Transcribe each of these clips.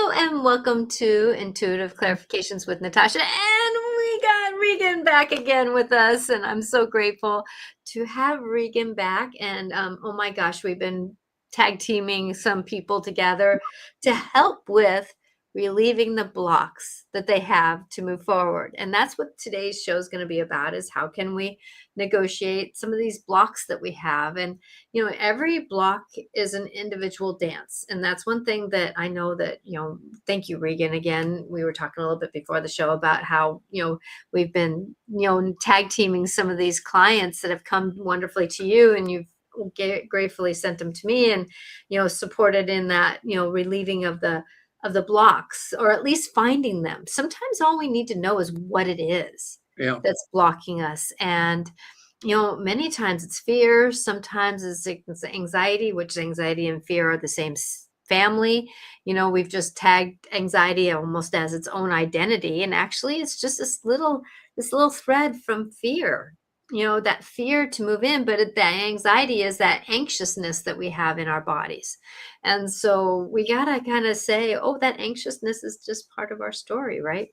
Hello and welcome to Intuitive Clarifications with Natasha. And we got Regan back again with us. And I'm so grateful to have Regan back. And oh my gosh, we've been tag teaming some people together to help with relieving the blocks that they have to move forward. And that's what today's show is going to be about, is how can we negotiate some of these blocks that we have. And every block is an individual dance. And that's one thing that I know that, thank you, Regan. Again, we were talking a little bit before the show about how, we've been, tag teaming some of these clients that have come wonderfully to you, and you've gratefully sent them to me and, supported in that, relieving of the blocks, or at least finding them. Sometimes all we need to know is what it is that's blocking us. And many times it's fear, sometimes it's anxiety, which anxiety and fear are the same family. We've just tagged anxiety almost as its own identity, and actually it's just this little thread from fear, that fear to move in, but the anxiety is that anxiousness that we have in our bodies. And so we gotta kind of say, oh, that anxiousness is just part of our story, right?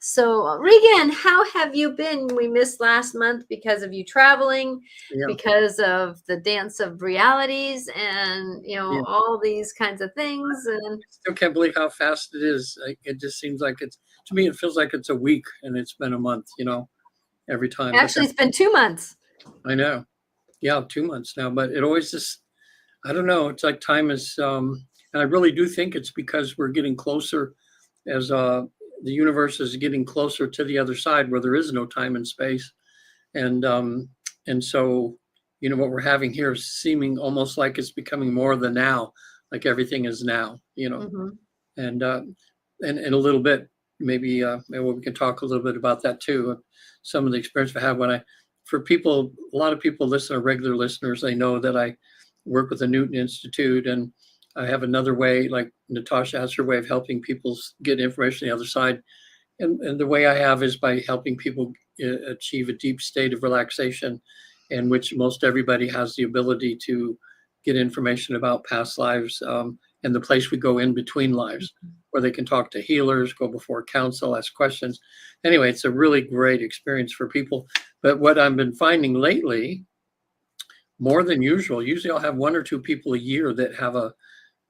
So Regan, how have you been? We missed last month because of you traveling, because of the dance of realities, and all these kinds of things. And I still can't believe how fast it is. It just seems like to me, it feels like it's a week and it's been a month, every time. Actually, it's been 2 months. I know. Yeah, 2 months now, but it always just, I don't know. It's like time is, and I really do think it's because we're getting closer as the universe is getting closer to the other side where there is no time and space. And so, what we're having here is seeming almost like it's becoming more of the now, like everything is now, and a little bit, maybe we can talk a little bit about that too. Some of the experience I have for people, a lot of people listen, are regular listeners. They know that I work with the Newton Institute, and I have another way, like Natasha has her way of helping people get information on the other side. And the way I have is by helping people achieve a deep state of relaxation, in which most everybody has the ability to get information about past lives, and the place we go in between lives, where they can talk to healers, go before counsel, ask questions. Anyway, it's a really great experience for people. But what I've been finding lately, more than usual, usually I'll have 1 or 2 people a year that have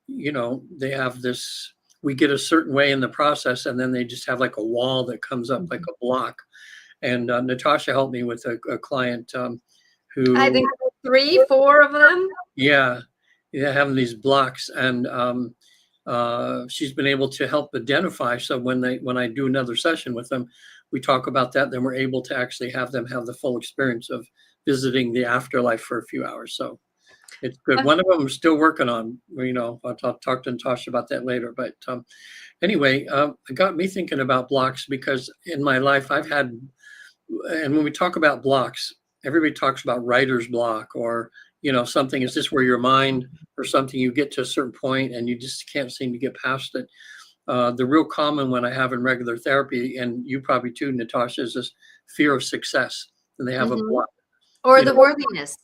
they have this, we get a certain way in the process, and then they just have like a wall that comes up like a block. And Natasha helped me with a client who, I think 3, 4 of them. Yeah, having these blocks, and she's been able to help identify. So when I do another session with them, we talk about that. Then we're able to actually have them have the full experience of visiting the afterlife for a few hours. So it's good. One of them I'm still working on. I'll talk to Natasha about that later. But anyway, it got me thinking about blocks, because in my life I've had, and when we talk about blocks, everybody talks about writer's block, or something is just where your mind or something, you get to a certain point and you just can't seem to get past it. The real common one I have in regular therapy, and you probably too, Natasha, is this fear of success, and they have a block. Or the worthiness.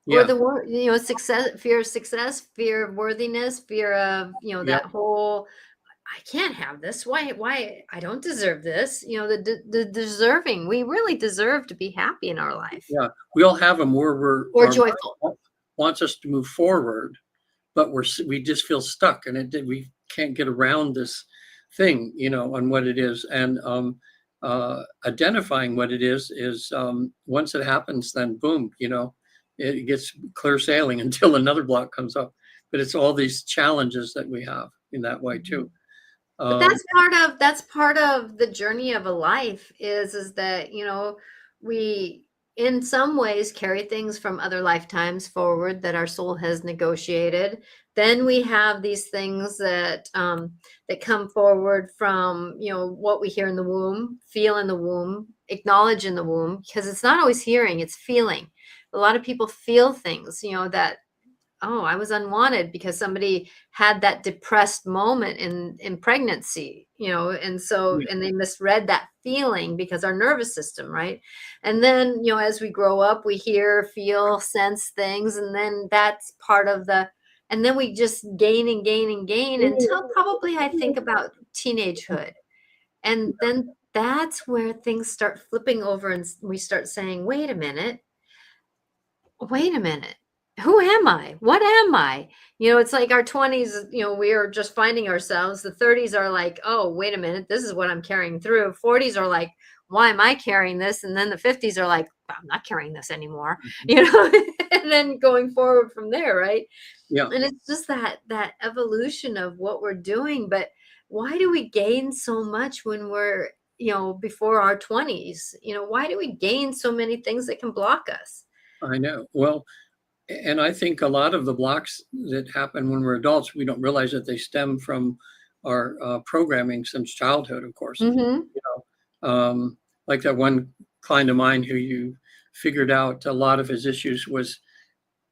Or the success, fear of success, fear of worthiness, fear of, that whole, I can't have this. Why I don't deserve this. The deserving. We really deserve to be happy in our life. Yeah, we all have them where or joyful. Wants us to move forward, but we just feel stuck, and we can't get around this thing, on what it is. And identifying what it is once it happens, then boom, it gets clear sailing until another block comes up. But it's all these challenges that we have in that way too. But that's part of the journey of a life, is that, we in some ways carry things from other lifetimes forward that our soul has negotiated. Then we have these things that come forward from, what we hear in the womb, feel in the womb, acknowledge in the womb, because it's not always hearing, it's feeling. A lot of people feel things, that, oh, I was unwanted because somebody had that depressed moment in pregnancy, and so, and they misread that feeling because our nervous system, right? And then, as we grow up, we hear, feel, sense things, and then that's part of the And then we just gain and gain and gain until probably I think about teenagehood. And then that's where things start flipping over and we start saying, wait a minute, who am I? What am I? It's like our 20s, we are just finding ourselves. The 30s are like, oh, wait a minute, this is what I'm carrying through. 40s are like, why am I carrying this? And then the 50s are like, I'm not carrying this anymore, and then going forward from there, right? Yeah, And it's just that evolution of what we're doing. But why do we gain so much when we're, before our 20s? Why do we gain so many things that can block us? I know. Well, and I think a lot of the blocks that happen when we're adults, we don't realize that they stem from our programming since childhood, of course. Mm-hmm. You like that one client of mine who you figured out a lot of his issues was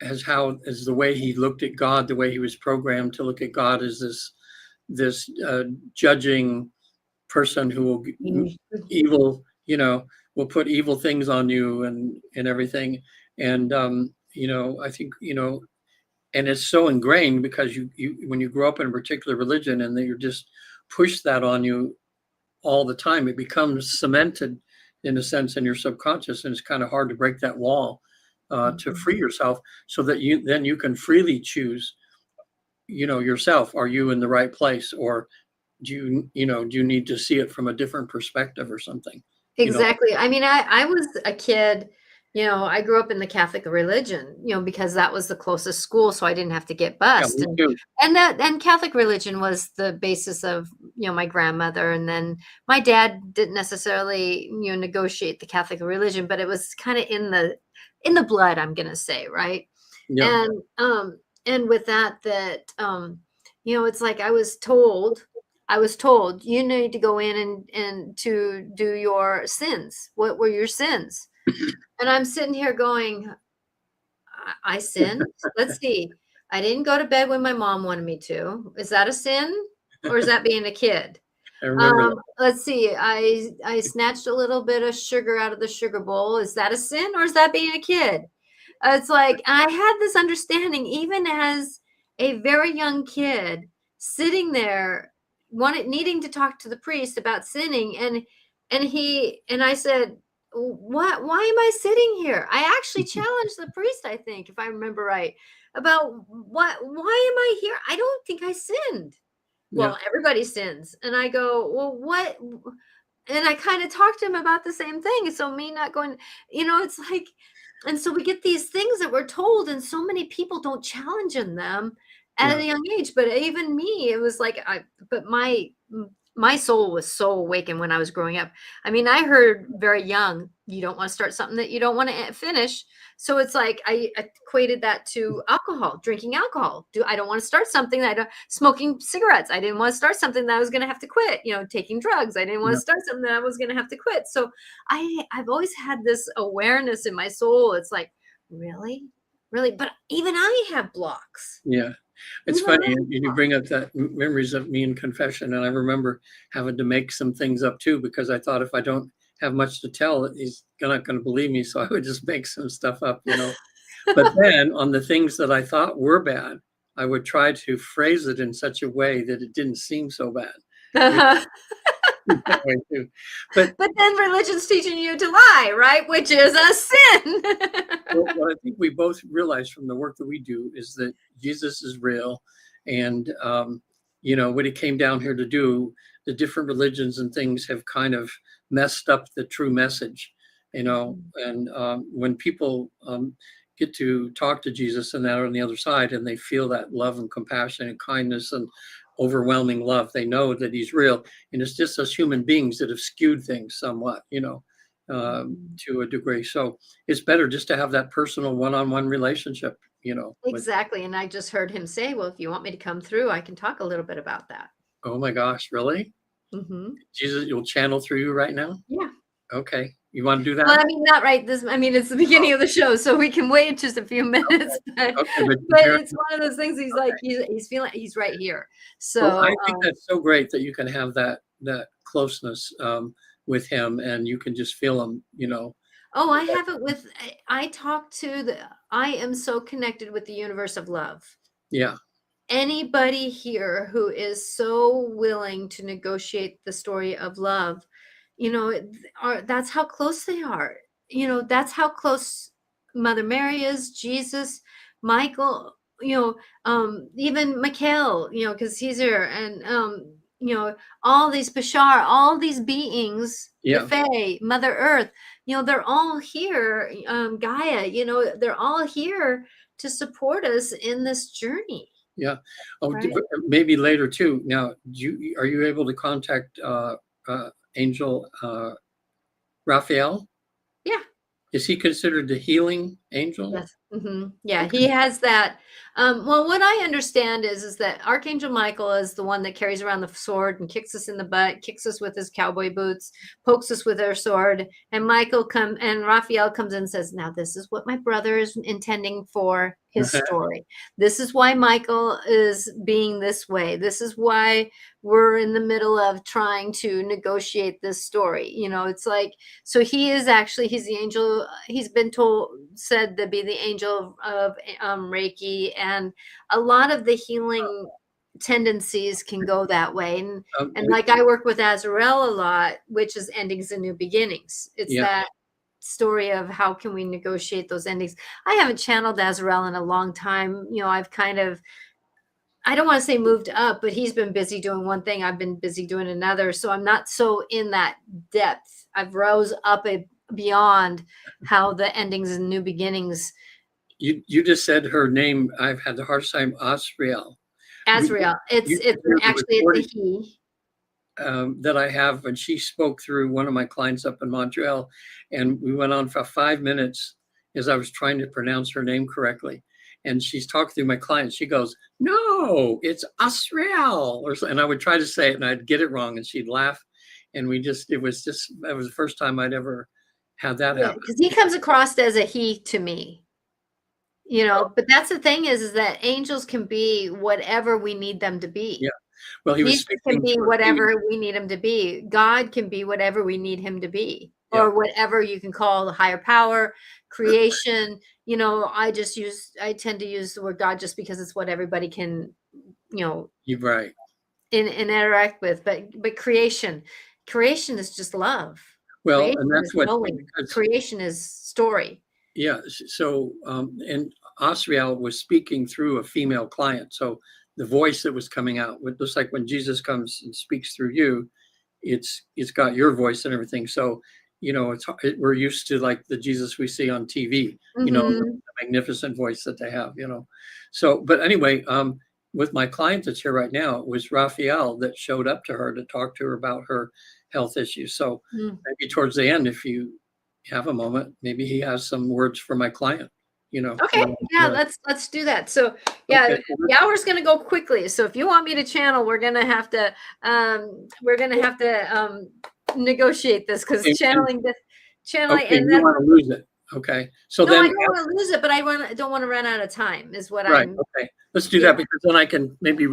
as the way he looked at God, the way he was programmed to look at God as this judging person who will evil, will put evil things on you and everything. And I think and it's so ingrained because you when you grow up in a particular religion and you're just pushed that on you all the time, it becomes cemented in a sense in your subconscious, and it's kind of hard to break that wall to free yourself, so that you can freely choose yourself. Are you in the right place, or do you need to see it from a different perspective or something? Exactly. I mean, I was a kid, I grew up in the Catholic religion, because that was the closest school, so I didn't have to get Yeah, bused. me too. And Catholic religion was the basis of, my grandmother. And then my dad didn't necessarily, negotiate the Catholic religion, but it was kind of in the blood, I'm gonna say, right? Yeah, And with it's like I was told you need to go in and to do your sins. What were your sins? And I'm sitting here going, I sinned. Let's see. I didn't go to bed when my mom wanted me to. Is that a sin, or is that being a kid? I remember that. Let's see. I snatched a little bit of sugar out of the sugar bowl. Is that a sin, or is that being a kid? It's like I had this understanding, even as a very young kid, sitting there, needing to talk to the priest about sinning, and I said, "What? Why am I sitting here?" I actually challenged the priest, I think, if I remember right, about what? Why am I here? I don't think I sinned. Yeah, Well, everybody sins, and I go, well, what? And I kind of talked to him about the same thing. So me not going, it's like, and so we get these things that we're told, and so many people don't challenge in them at yeah, a young age. But even me, it was like but my soul was so awakened when I was growing up. I mean, I heard very young, you don't want to start something that you don't want to finish. So it's like I equated that to alcohol, drinking alcohol. I don't want to start something that I don't, smoking cigarettes. I didn't want to start something that I was going to have to quit. Taking drugs. I didn't want yeah, to start something that I was going to have to quit. So I've always had this awareness in my soul. It's like, really, really, but even I have blocks. yeah. It's Even funny, I and you have bring up that memories of me in confession, and I remember having to make some things up too, because I thought if I don't have much to tell, he's not going to believe me, so I would just make some stuff up. But blocks. then on the things that I thought were bad, I would try to phrase it in such a way that it didn't seem so bad. You that way too. But But then religion's teaching you to lie, right? Which is a sin. what I think we both realize from the work that we do is that Jesus is real. And, what he came down here to do, the different religions and things have kind of messed up the true message, and when people get to talk to Jesus and they're on the other side and they feel that love and compassion and kindness and overwhelming love, they know that he's real. And it's just us human beings that have skewed things somewhat, to a degree. So it's better just to have that personal one-on-one relationship, with, Exactly. And I just heard him say, well, if you want me to come through, I can talk a little bit about that. oh my gosh, really? Hmm. Jesus, you'll channel through you right now? Yeah. Okay. You want to do Well, that? I mean, not right this. I mean, it's the beginning of the show, so we can wait just a few minutes. But, Okay, but it's one of those things. He's like, he's feeling, he's right here. well, So, I think that's so great that you can have that closeness with him, and you can just feel him. oh, I have it with. I talk to the. I am so connected with the universe of love. Yeah, anybody here who is so willing to negotiate the story of love, that's how close they are. That's how close Mother Mary is, Jesus, Michael, even Mikhail, because he's here, and all these Bashar, all these beings, the Yeah. Fae, Mother Earth, they're all here, Gaia, they're all here to support us in this journey. Yeah. Oh, Right. maybe later too. Now, are you able to contact Angel Raphael? Yeah. Is he considered the healing angel? Yes. Yeah, Okay. he has that. Well, what I understand is that Archangel Michael is the one that carries around the sword and kicks us in the butt, kicks us with his cowboy boots, pokes us with their sword, and Raphael comes in and says, "Now this is what my brother is intending for his story. This is why Michael is being this way. This is why we're in the middle of trying to negotiate this story." It's like, so he's the angel. He's been said to be the angel of Reiki, and a lot of the healing tendencies can go that way. And like, I work with Azrael a lot, which is endings and new beginnings. It's Yeah. that story of how can we negotiate those endings. I haven't channeled Azrael in a long time. I've kind of, I don't want to say moved up, but he's been busy doing one thing. I've been busy doing another. So I'm not so in that depth. I've rose up beyond how the endings and new beginnings. You just said her name. I've had the hardest time. Asriel. Azrael. It's actually it's a he. That I have, and she spoke through one of my clients up in Montreal, and we went on for 5 minutes as I was trying to pronounce her name correctly. And she's talking through my client. She goes, "No, it's Asriel," and I would try to say it, and I'd get it wrong, and she'd laugh. And that was the first time I'd ever had that happen. Because he comes across as a he to me. But that's the thing is that angels can be whatever we need them to be. Yeah. Well, he was Jesus can speaking be to whatever we need him to be. God can be whatever we need him to be, Yeah. or whatever you can call the higher power, creation. I tend to use the word God just because it's what everybody can, You're right. interact with. But creation is just love. Well, Creation and that's is what knowing. Creation is story. Yeah. So, and Asriel was speaking through a female client. So the voice that was coming out, just like when Jesus comes and speaks through you, it's got your voice and everything. So, we're used to like the Jesus we see on TV, the magnificent voice that they have, So, but anyway, with my client that's here right now, it was Raphael that showed up to her to talk to her about her health issues. So maybe towards the end, if you have a moment, maybe he has some words for my client, Okay. Yeah, let's do that. So yeah, Okay. the hour's gonna go quickly. So if you want me to channel, we're gonna have to negotiate this, because channeling Okay, and you then want to lose it. Okay. So no, I then, don't want to lose it, but I don't want to run out of time is what right. I'm. Okay. Let's do that, because then I can maybe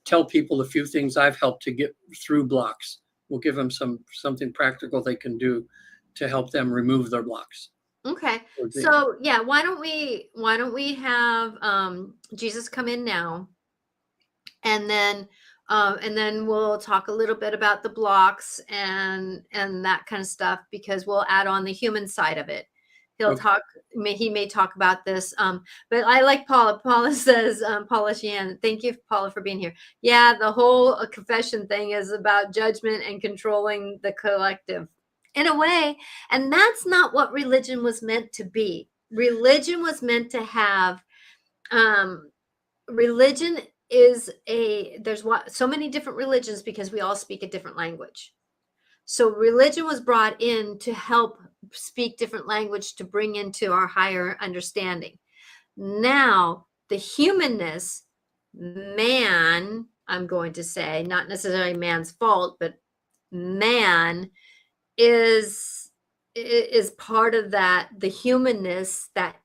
tell people a few things I've helped to get through blocks. We'll give them something practical they can do to help them remove their blocks. Okay. So yeah, why don't we have Jesus come in now, and then we'll talk a little bit about the blocks and that kind of stuff, because we'll add on the human side of it. He'll talk. He may talk about this. But I like Paula. Paula says, Paula Sheehan, thank you, Paula, for being here. Yeah, the whole confession thing is about judgment and controlling the collective in a way, and that's not what religion was meant to be. Religion was meant to have. Religion is there's so many different religions because we all speak a different language. So religion was brought in to help speak different language, to bring into our higher understanding. Now, the humanness, man, I'm going to say, not necessarily man's fault, but man is part of that, the humanness that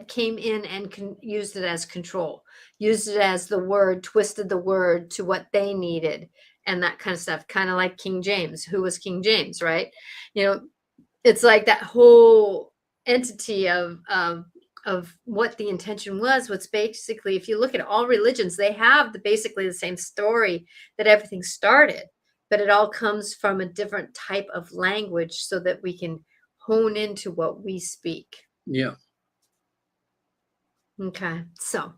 came in and used it as control, used it as the word, twisted the word to what they needed, and that kind of stuff. Kind of like King James. Who was King James, right? It's like that whole entity of of what the intention was. What's basically, if you look at all religions, they have basically the same story, that everything started, but it all comes from a different type of language so that we can hone into what we speak. Yeah. Okay, so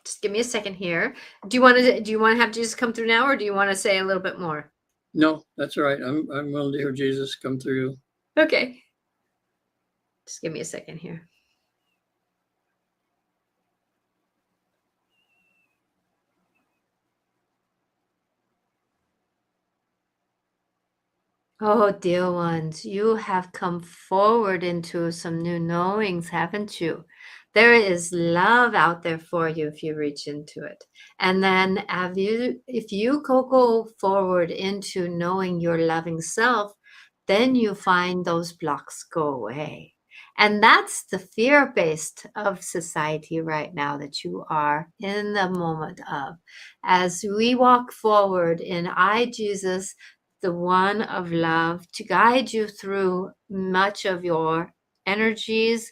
just give me a second here. Do you want to have Jesus come through now, or do you want to say a little bit more? No, that's all right. I'm willing to hear Jesus come through. Okay, just give me a second here. Oh, dear ones, you have come forward into some new knowings, haven't you? There is love out there for you if you reach into it. And then if you go forward into knowing your loving self, then you find those blocks go away. And that's the fear-based of society right now that you are in the moment of. As we walk forward in I, Jesus, the one of love, to guide you through much of your energies,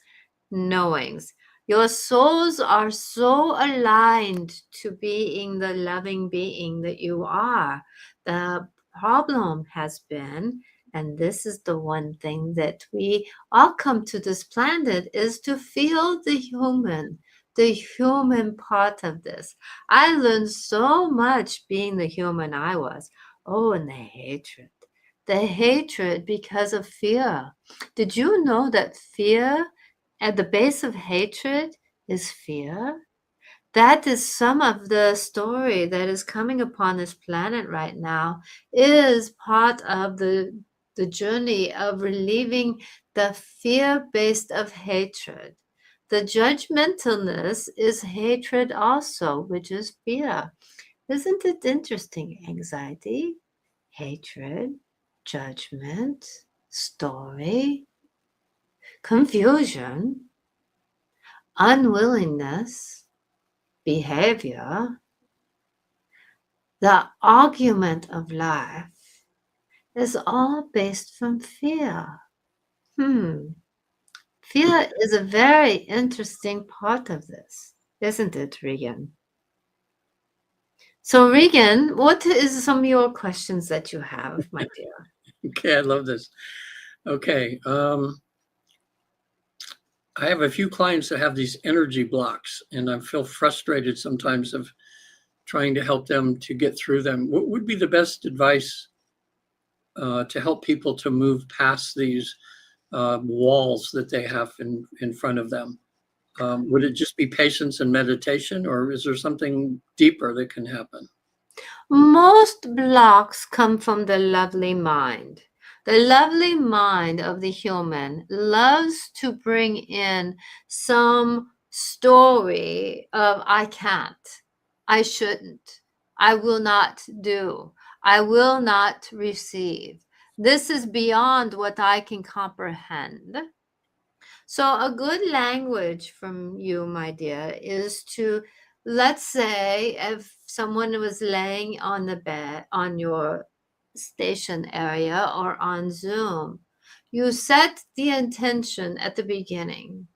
knowings. Your souls are so aligned to being the loving being that you are. The problem has been, and this is the one thing that we all come to this planet, is to feel the human part of this. I learned so much being the human I was. Oh, and the hatred. The hatred because of fear. Did you know that fear, at the base of hatred, is fear? That is some of the story that is coming upon this planet right now, is part of the journey of relieving the fear based of hatred. The judgmentalness is hatred also, which is fear. Isn't it interesting? Anxiety, hatred, judgment, story, confusion, unwillingness, behavior, the argument of life is all based from fear. Fear is a very interesting part of this, isn't it, Regan? So, Regan, what is some of your questions that you have, my dear? Okay, I love this. Okay. I have a few clients that have these energy blocks, and I feel frustrated sometimes of trying to help them to get through them. What would be the best advice to help people to move past these walls that they have in front of them? Would it just be patience and meditation, or is there something deeper that can happen? Most blocks come from the lovely mind. The lovely mind of the human loves to bring in some story of I can't, I shouldn't, I will not do, I will not receive. This is beyond what I can comprehend. So, a good language from you, my dear, is to, let's say, if someone was laying on the bed on your station area or on Zoom, you set the intention at the beginning.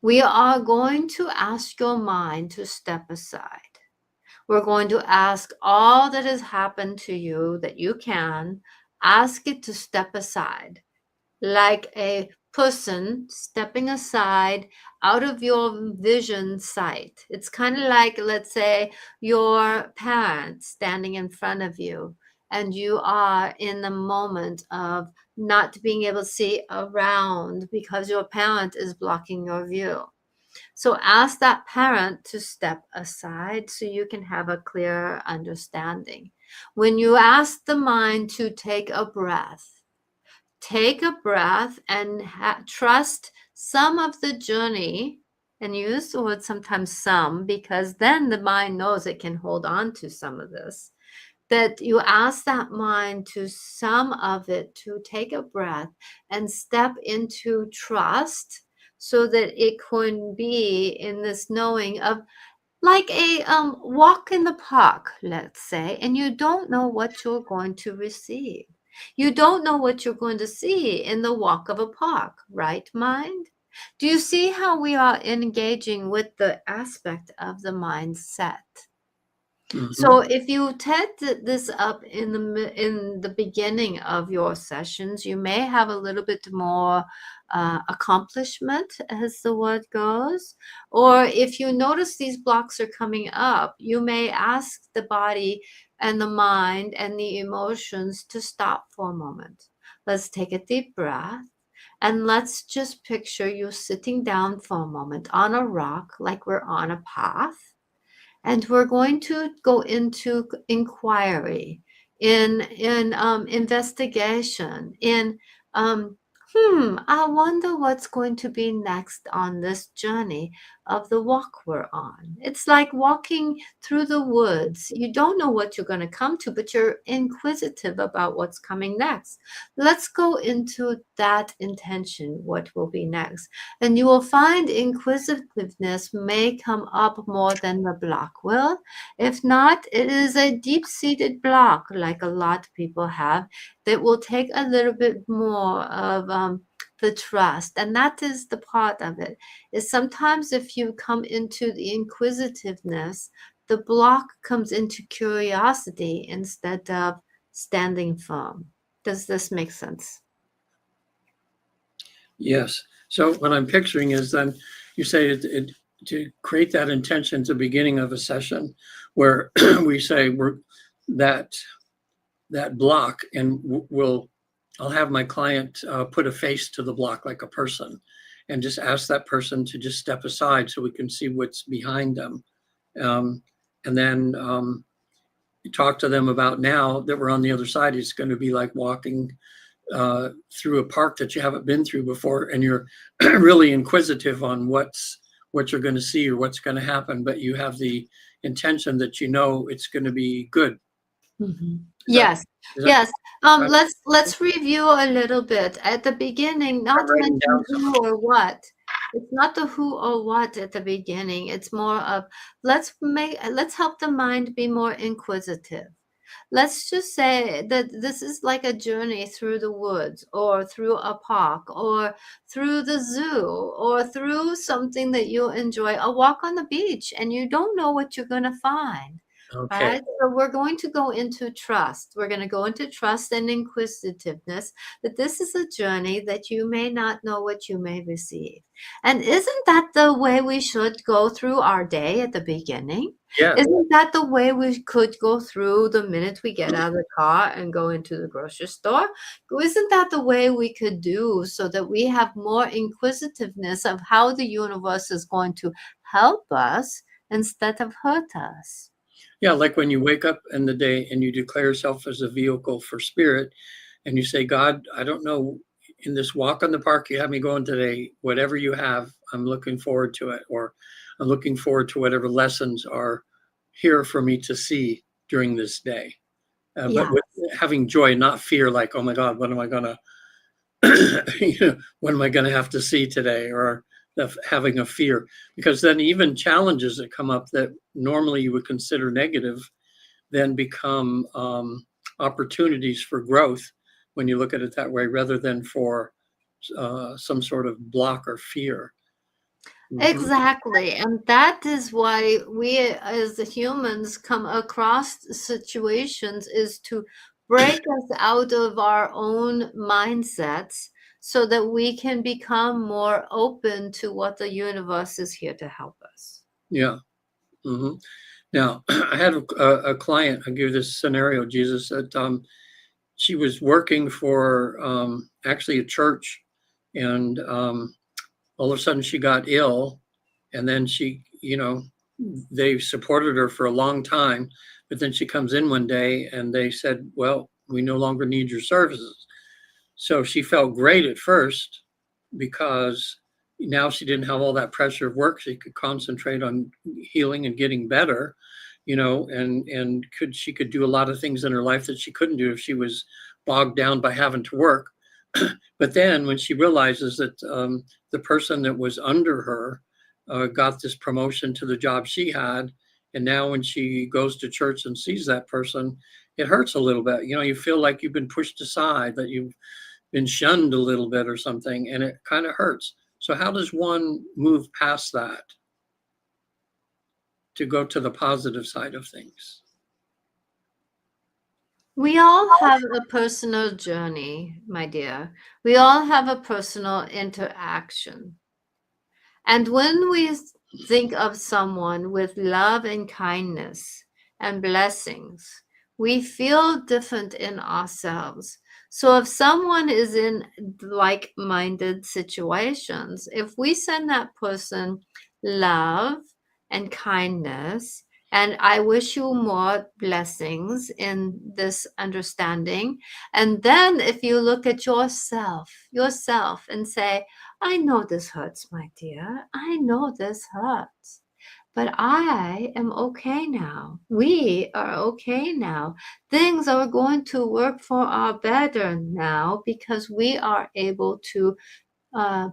We are going to ask your mind to step aside. We're going to ask all that has happened to you that you can, ask it to step aside, like a person stepping aside out of your vision sight. It's kind of like, let's say, your parents standing in front of you, and you are in the moment of not being able to see around because your parent is blocking your view. So ask that parent to step aside so you can have a clearer understanding. When you ask the mind to take a breath, and trust some of the journey, and use the word sometimes some, because then the mind knows it can hold on to some of this. That you ask that mind to some of it to take a breath and step into trust so that it can be in this knowing of, like a walk in the park, let's say, and you don't know what you're going to receive. You don't know what you're going to see in the walk of a park, right, mind? Do you see how we are engaging with the aspect of the mindset? So if you set this up in the beginning of your sessions, you may have a little bit more accomplishment, as the word goes. Or if you notice these blocks are coming up, you may ask the body and the mind and the emotions to stop for a moment. Let's take a deep breath. And let's just picture you sitting down for a moment on a rock, like we're on a path. And we're going to go into inquiry, in investigation, in I wonder what's going to be next on this journey of the walk we're on. It's like walking through the woods. You don't know what you're going to come to, but you're inquisitive about what's coming next. Let's go into that intention, what will be next. And you will find inquisitiveness may come up more than the block will. If not, it is a deep-seated block, like a lot of people have, that will take a little bit more of the trust. And that is the part of it, is sometimes if you come into the inquisitiveness, the block comes into curiosity instead of standing firm. Does this make sense? Yes. So what I'm picturing is then you say to create that intention at the beginning of a session where we say we're that block, and I'll have my client put a face to the block like a person, and just ask that person to just step aside so we can see what's behind them. And then talk to them about, now that we're on the other side, it's going to be like walking through a park that you haven't been through before, and you're really inquisitive on what you're going to see or what's going to happen, but you have the intention that it's going to be good. Mm-hmm. Is Yes, that yes. right? Let's review a little bit at the beginning. Not I'm writing mention down who or what. It's not the who or what at the beginning. It's more of let's help the mind be more inquisitive. Let's just say that this is like a journey through the woods, or through a park, or through the zoo, or through something that you enjoy, a walk on the beach, and you don't know what you're going to find. Okay. Right? So we're going to go into trust. We're going to go into trust and inquisitiveness, that this is a journey that you may not know what you may receive. And isn't that the way we should go through our day at the beginning? Yeah. Isn't that the way we could go through the minute we get out of the car and go into the grocery store? Isn't that the way we could do, so that we have more inquisitiveness of how the universe is going to help us instead of hurt us? Yeah, like when you wake up in the day and you declare yourself as a vehicle for spirit, and you say, God, I don't know, in this walk on the park you have me going today, whatever you have, I'm looking forward to it, or I'm looking forward to whatever lessons are here for me to see during this day. Yeah. But with having joy, not fear, like, oh my God, what am I going to, what am I going to have to see today? Or having a fear, because then even challenges that come up that normally you would consider negative then become opportunities for growth when you look at it that way, rather than for some sort of block or fear. Exactly. And that is why we as the humans come across situations, is to break us out of our own mindsets so that we can become more open to what the universe is here to help us. Yeah. Mm-hmm. Now, I had a client, I'll give you this scenario, Jesus, that she was working for actually a church, and all of a sudden she got ill, and then they supported her for a long time, but then she comes in one day and they said, well, we no longer need your services. So she felt great at first, because now she didn't have all that pressure of work. She could concentrate on healing and getting better, and she could do a lot of things in her life that she couldn't do if she was bogged down by having to work. But then when she realizes that the person that was under her got this promotion to the job she had, and now when she goes to church and sees that person, it hurts a little bit. You feel like you've been pushed aside, that you've been shunned a little bit or something, and it kind of hurts. So how does one move past that to go to the positive side of things? We all have a personal journey, my dear. We all have a personal interaction. And when we think of someone with love and kindness and blessings, we feel different in ourselves. So if someone is in like-minded situations, if we send that person love and kindness, and I wish you more blessings in this understanding. And then if you look at yourself and say, I know this hurts, my dear. I know this hurts. But I am okay now. We are okay now. Things are going to work for our better now because we are able to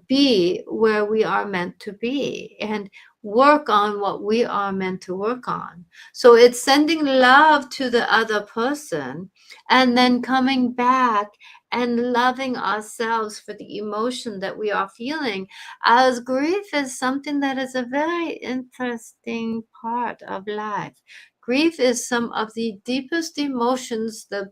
be where we are meant to be and work on what we are meant to work on. So it's sending love to the other person and then coming back and loving ourselves for the emotion that we are feeling, as grief is something that is a very interesting part of life. Grief is some of the deepest emotions the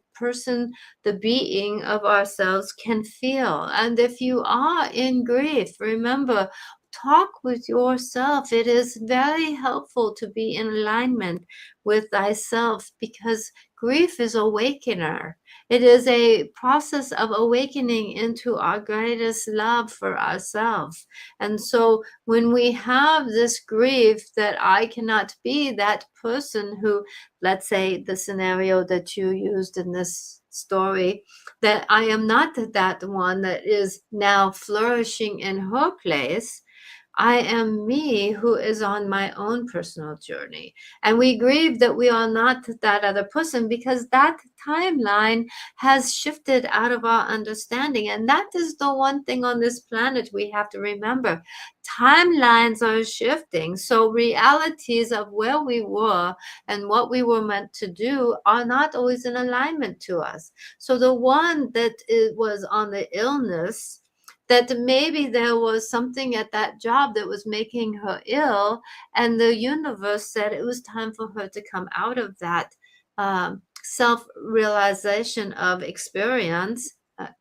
being of ourselves can feel. And if you are in grief, remember, talk with yourself. It is very helpful to be in alignment with thyself because grief is awakener. It is a process of awakening into our greatest love for ourselves. And so when we have this grief that I cannot be that person who, let's say the scenario that you used in this story, that I am not that one that is now flourishing in her place. I am me who is on my own personal journey. And we grieve that we are not that other person because that timeline has shifted out of our understanding. And that is the one thing on this planet we have to remember. Timelines are shifting. So realities of where we were and what we were meant to do are not always in alignment to us. So the one that was on the illness, that maybe there was something at that job that was making her ill, and the universe said it was time for her to come out of that self-realization of experience,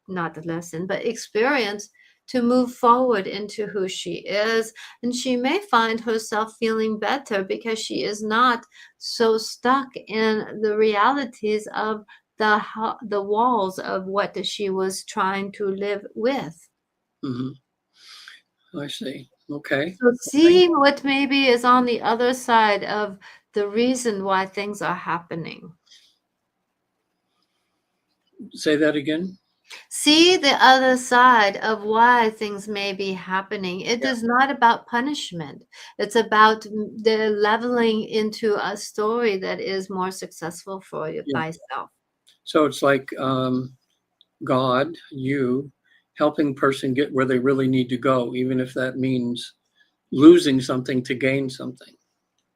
not the lesson, but experience, to move forward into who she is. And she may find herself feeling better because she is not so stuck in the realities of the walls of what she was trying to live with. I see. Okay. So see what maybe is on the other side of the reason why things are happening. Say that again. See the other side of why things may be happening. It Yeah. is not about punishment. It's about the leveling into a story that is more successful for you, Yeah. thyself. So it's like God, you, helping person get where they really need to go, even if that means losing something to gain something.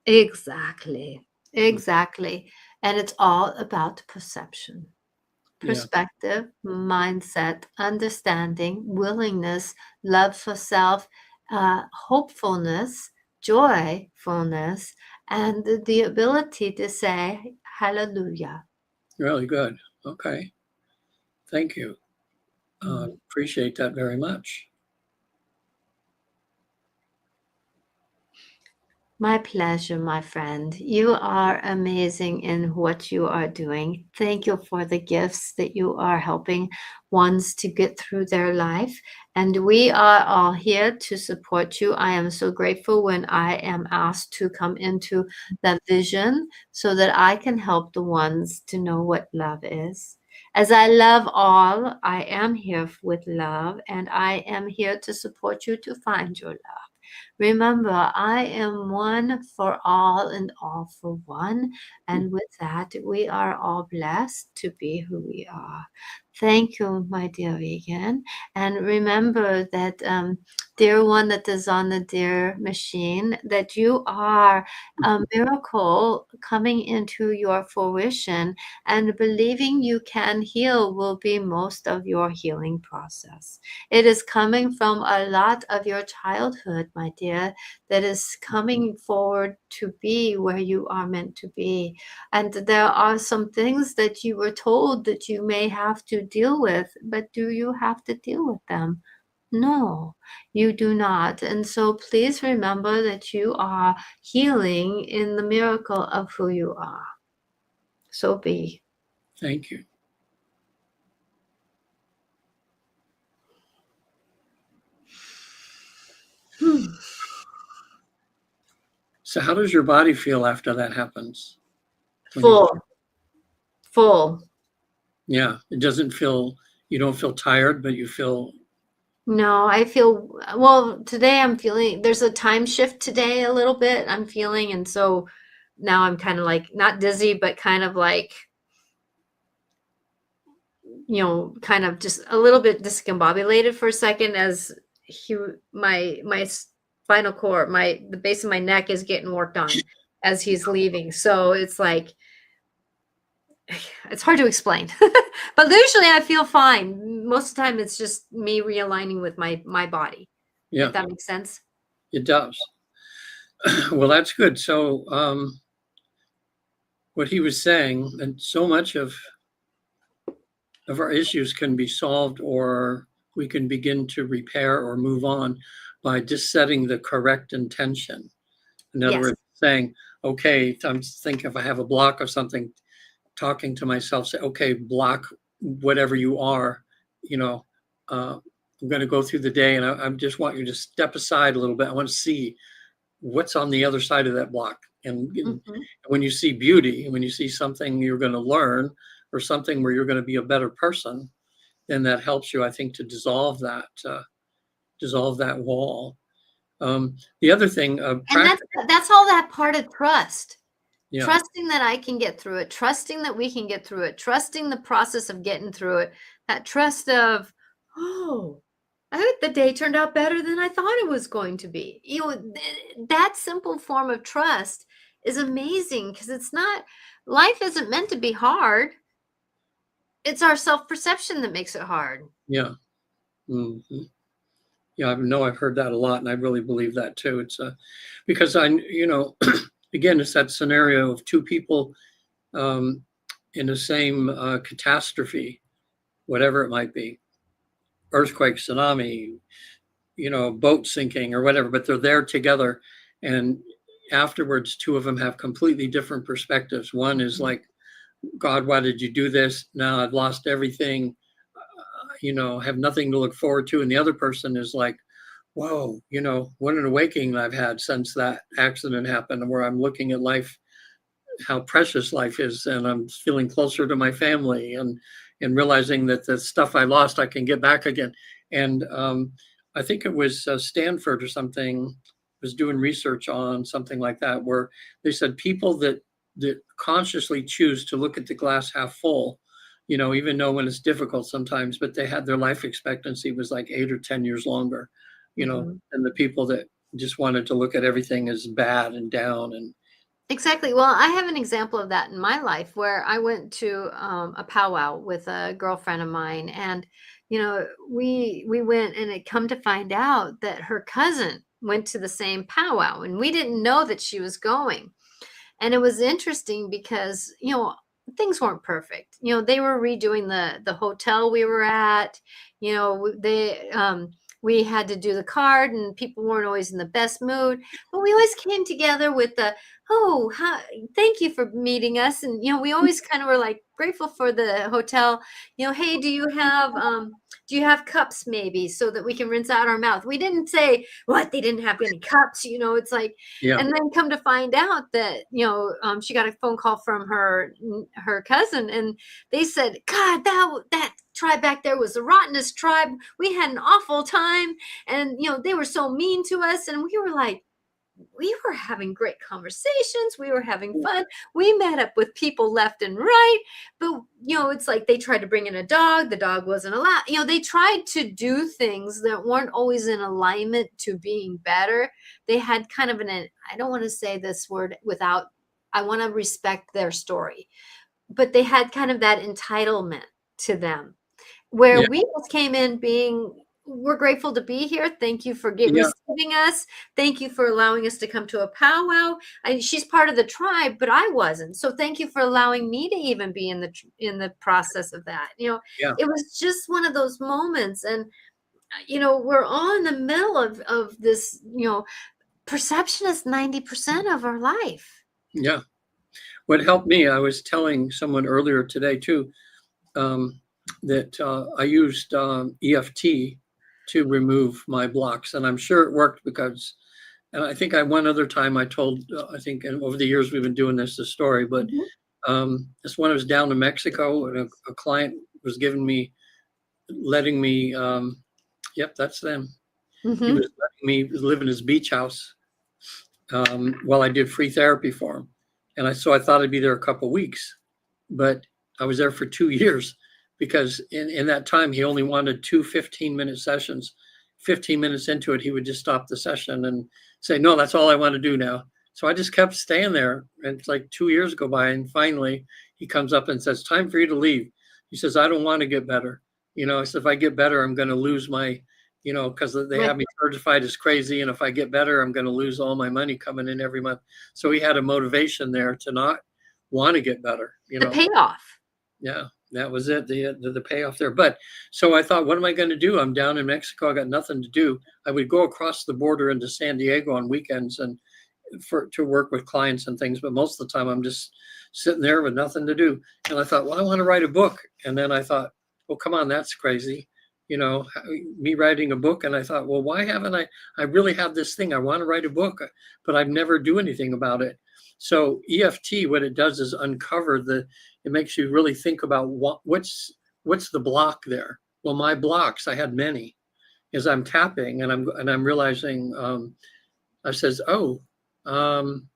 Exactly. Exactly. And it's all about perception. Yeah. Perspective, mindset, understanding, willingness, love for self, hopefulness, joyfulness, and the ability to say hallelujah. Really good. Okay. Thank you. Mhm. Appreciate that very much. My pleasure, my friend. You are amazing in what you are doing. Thank you for the gifts that you are helping ones to get through their life. And we are all here to support you. I am so grateful when I am asked to come into that vision so that I can help the ones to know what love is. As I love all, I am here with love, and I am here to support you to find your love. Remember, I am one for all and all for one. And with that, we are all blessed to be who we are. Thank you, my dear Regan. And remember that, dear one that is on the dear machine, that you are a miracle coming into your fruition, and believing you can heal will be most of your healing process. It is coming from a lot of your childhood, my dear, that is coming forward to be where you are meant to be. And there are some things that you were told that you may have to deal with, but do you have to deal with them? No, you do not. And so please remember that you are healing in the miracle of who you are. So be. Thank you. So how does your body feel after that happens? Full. Full. Yeah, it doesn't feel, you don't feel tired, but you feel. No, I feel, well, today I'm feeling, there's a time shift today a little bit, I'm feeling, and so now I'm kind of like, not dizzy, but kind of like, kind of just a little bit discombobulated for a second, as my spinal cord, the base of my neck is getting worked on as he's leaving. So it's like, it's hard to explain, but usually I feel fine. Most of the time it's just me realigning with my body. Yeah, If that makes sense. it does. Well, that's good. So what he was saying, and so much of our issues can be solved, or we can begin to repair or move on by just setting the correct intention. In other Yes. words, saying, okay, I'm thinking if I have a block of something, talking to myself, say, okay, block whatever you are, I'm going to go through the day, and I just want you to step aside a little bit. I want to see what's on the other side of that block. And when you see beauty, when you see something you're going to learn, or something where you're going to be a better person, then that helps you, I think, to dissolve that wall. The other thing, And that's all that part of trust. Yeah. Trusting that I can get through it, trusting that we can get through it, trusting the process of getting through it, that trust of, oh, I think the day turned out better than I thought it was going to be. That simple form of trust is amazing, because life isn't meant to be hard. It's our self-perception that makes it hard. Yeah. Mm-hmm. Yeah, I know I've heard that a lot, and I really believe that too. It's because again, it's that scenario of two people in the same catastrophe, whatever it might be, earthquake, tsunami, boat sinking or whatever, but they're there together. And afterwards, two of them have completely different perspectives. One is like, God, why did you do this? Now I've lost everything, have nothing to look forward to. And the other person is like, whoa, what an awakening I've had since that accident happened, where I'm looking at life, how precious life is, and I'm feeling closer to my family, and realizing that the stuff I lost, I can get back again. And I think it was Stanford or something was doing research on something like that, where they said people that consciously choose to look at the glass half full, even though when it's difficult sometimes, but they had their life expectancy was like 8 or 10 years longer, than the people that just wanted to look at everything as bad and down. And exactly. Well, I have an example of that in my life, where I went to a powwow with a girlfriend of mine, and we went, and it come to find out that her cousin went to the same powwow, and we didn't know that she was going. And it was interesting because things weren't perfect. They were redoing the hotel we were at. We had to do the card, and people weren't always in the best mood, but we always came together with thank you for meeting us. And we always kind of were like grateful for the hotel. Hey, do you have cups maybe, so that we can rinse out our mouth? We didn't say what they didn't have any cups. It's like, yeah. And then come to find out that she got a phone call from her cousin, and they said, God, that tribe back there was the rottenest tribe. We had an awful time. And, they were so mean to us. And we were like, we were having great conversations. We were having fun. We met up with people left and right. But, it's like they tried to bring in a dog. The dog wasn't allowed. They tried to do things that weren't always in alignment to being better. They had kind of I don't want to say this word without, I want to respect their story. But they had kind of that entitlement to them, where we just came in being, we're grateful to be here. Thank you for receiving us. Thank you for allowing us to come to a powwow. She's part of the tribe, but I wasn't. So thank you for allowing me to even be in the process of that. It was just one of those moments. And, we're all in the middle of this, perception is 90% of our life. Yeah. What helped me, I was telling someone earlier today too, that I used EFT to remove my blocks. And I'm sure it worked because, and I think one other time I told, I think and over the years we've been doing this story, but this one, I was down in Mexico and a client was letting me, yep, that's them. He was letting me live in his beach house while I did free therapy for him. And so I thought I'd be there a couple of weeks, but I was there for 2 years because in that time, he only wanted 2 15-minute sessions. 15 minutes into it, he would just stop the session and say, no, that's all I want to do now. So I just kept staying there. And it's like 2 years go by. And finally, he comes up and says, time for you to leave. He says, I don't want to get better. I said, if I get better, I'm going to lose my, because they have me certified as crazy. And if I get better, I'm going to lose all my money coming in every month. So he had a motivation there to not want to get better. The payoff. Yeah, that was it. The payoff there. But so I thought, what am I going to do? I'm down in Mexico. I got nothing to do. I would go across the border into San Diego on weekends and to work with clients and things. But most of the time I'm just sitting there with nothing to do. And I thought, well, I want to write a book. And then I thought, well, come on, that's crazy. Me writing a book. And I thought, well, why haven't I really have this thing. I want to write a book, but I never do anything about it. So EFT, what it does is uncover it makes you really think about what's the block there. Well, my blocks, I had many, is I'm tapping and I'm realizing, I says, I'm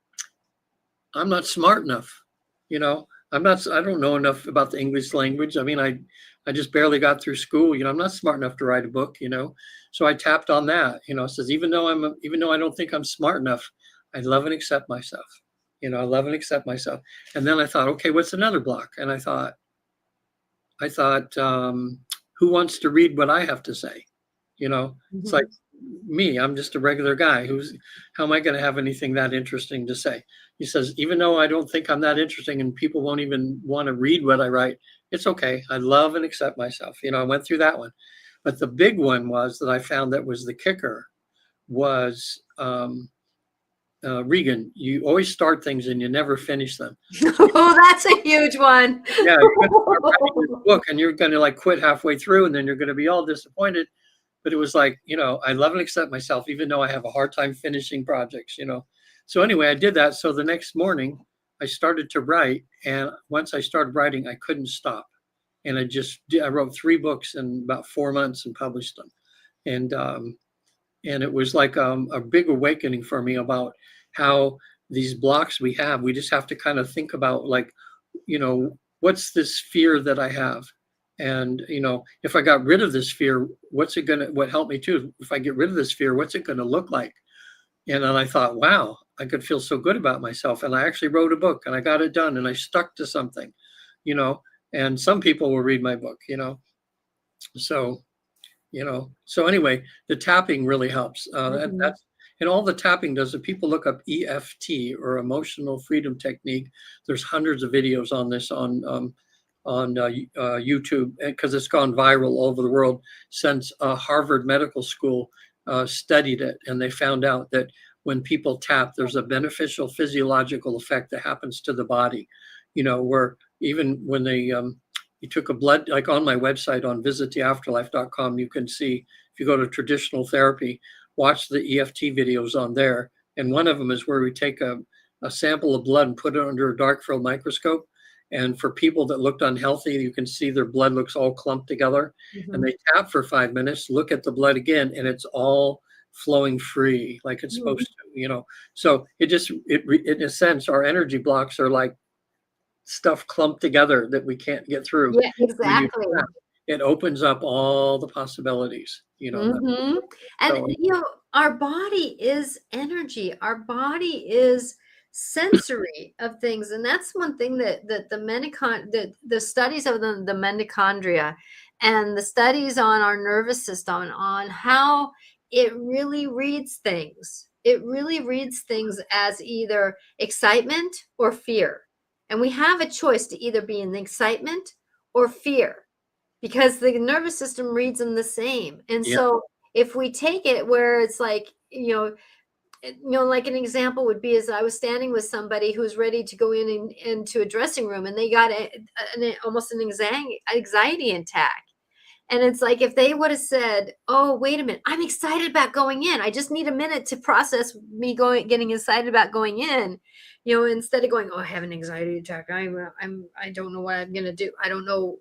not smart enough. I don't know enough about the English language. I mean, I just barely got through school. I'm not smart enough to write a book, So I tapped on that, it says, even though I don't think I'm smart enough, I love and accept myself. I love and accept myself. And then I thought, okay, what's another block? And I thought, who wants to read what I have to say? It's like me, I'm just a regular guy how am I going to have anything that interesting to say? He says, even though I don't think I'm that interesting and people won't even want to read what I write, it's okay. I love and accept myself. I went through that one. But the big one was that I found that was the kicker was, Regan, you always start things and you never finish them. Oh, that's a huge one. Yeah, you're going to start writing this book and you're going to quit halfway through and then you're going to be all disappointed. But it was like, I love and accept myself, even though I have a hard time finishing projects, So anyway, I did that. So the next morning I started to write. And once I started writing, I couldn't stop. And I wrote 3 books in about 4 months and published them. And it was like a big awakening for me about how these blocks we have, we just have to kind of think about what's this fear that I have? And, if I got rid of this fear, what helped me too? If I get rid of this fear, what's it going to look like? And then I thought, wow, I could feel so good about myself. And I actually wrote a book and I got it done and I stuck to something, and some people will read my book, So anyway, the tapping really helps. And all the tapping does, if people look up EFT or emotional freedom technique, there's hundreds of videos on this on YouTube because it's gone viral all over the world since Harvard Medical School studied it. And they found out that when people tap, there's a beneficial physiological effect that happens to the body, where even when they, you took a blood, like on my website on visittheafterlife.com, you can see, if you go to traditional therapy, watch the EFT videos on there. And one of them is where we take a sample of blood and put it under a dark field microscope. And for people that looked unhealthy, you can see their blood looks all clumped together. And Mhm. they tap for 5 minutes, look at the blood again, and it's all flowing free like it's Mhm. supposed to. So in a sense, our energy blocks are like stuff clumped together that we can't get through. Yeah, When you exactly. tap, it opens up all the possibilities. Mhm. And, So our body is energy. Our body is sensory of things, and that's one thing that the studies of the mitochondria and the studies on our nervous system, on how it really reads things. It really reads things as either excitement or fear. And we have a choice to either be in the excitement or fear, because the nervous system reads them the same. And yeah, so if we take it where it's like, like an example would be, as I was standing with somebody who's ready to go into a dressing room, and they got almost an anxiety attack. And it's like, if they would have said, "Oh, wait a minute, I'm excited about going in. I just need a minute to process getting excited about going in," instead of going, "Oh, I have an anxiety attack. I don't know what I'm gonna do. I don't know,"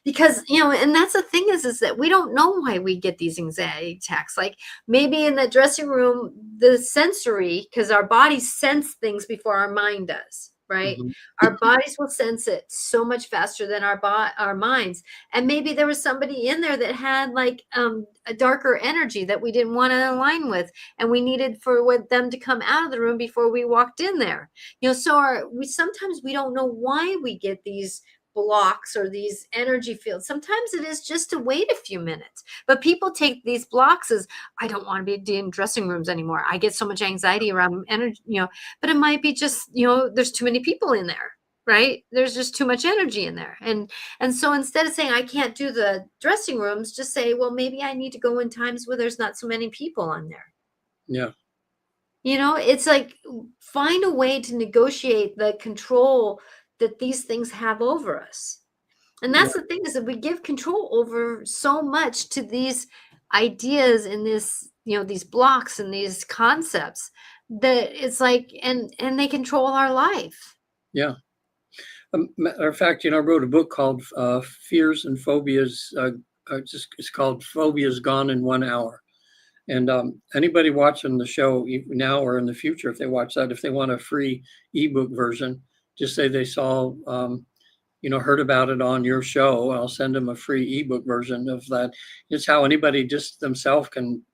because and that's the thing is that we don't know why we get these anxiety attacks. Like, maybe in the dressing room, the sensory, because our bodies sense things before our mind does, right? mhm, Our bodies will sense it so much faster than our minds. And maybe there was somebody in there that had like a darker energy that we didn't want to align with, and we needed them to come out of the room before we walked in there. So we sometimes we don't know why we get these blocks or these energy fields. Sometimes it is just to wait a few minutes, but people take these blocks as, "I don't want to be in dressing rooms anymore. I get so much anxiety around energy," but it might be just, there's too many people in there, right? There's just too much energy in there. And so instead of saying, "I can't do the dressing rooms," just say, "Well, maybe I need to go in times where there's not so many people on there." yeah, It's like, find a way to negotiate the control that these things have over us. And yeah, that's the thing, is that we give control over so much to these ideas and these blocks and these concepts, that it's like, and they control our life. yeah. Matter of fact, I wrote a book called Fears and Phobias. It's called Phobias Gone in 1 Hour. And anybody watching the show now or in the future, if they watch that, if they want a free ebook version, just say they saw, heard about it on your show. I'll send them a free ebook version of that. It's how anybody just themselves can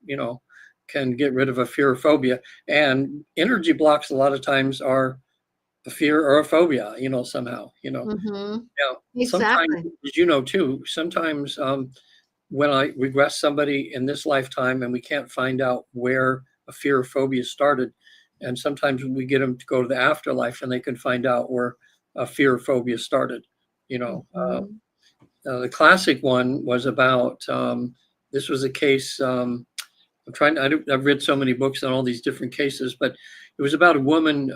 get rid of a fear or phobia. And energy blocks a lot of times are a fear or a phobia, somehow. Mhm. Yeah. Sometimes, Exactly. as you know too, sometimes when I regress somebody in this lifetime and we can't find out where a fear or phobia started, and sometimes we get them to go to the afterlife and they can find out where a fear or phobia started. You know, Mhm. the classic one was about this was a case. I've read so many books on all these different cases, but it was about a woman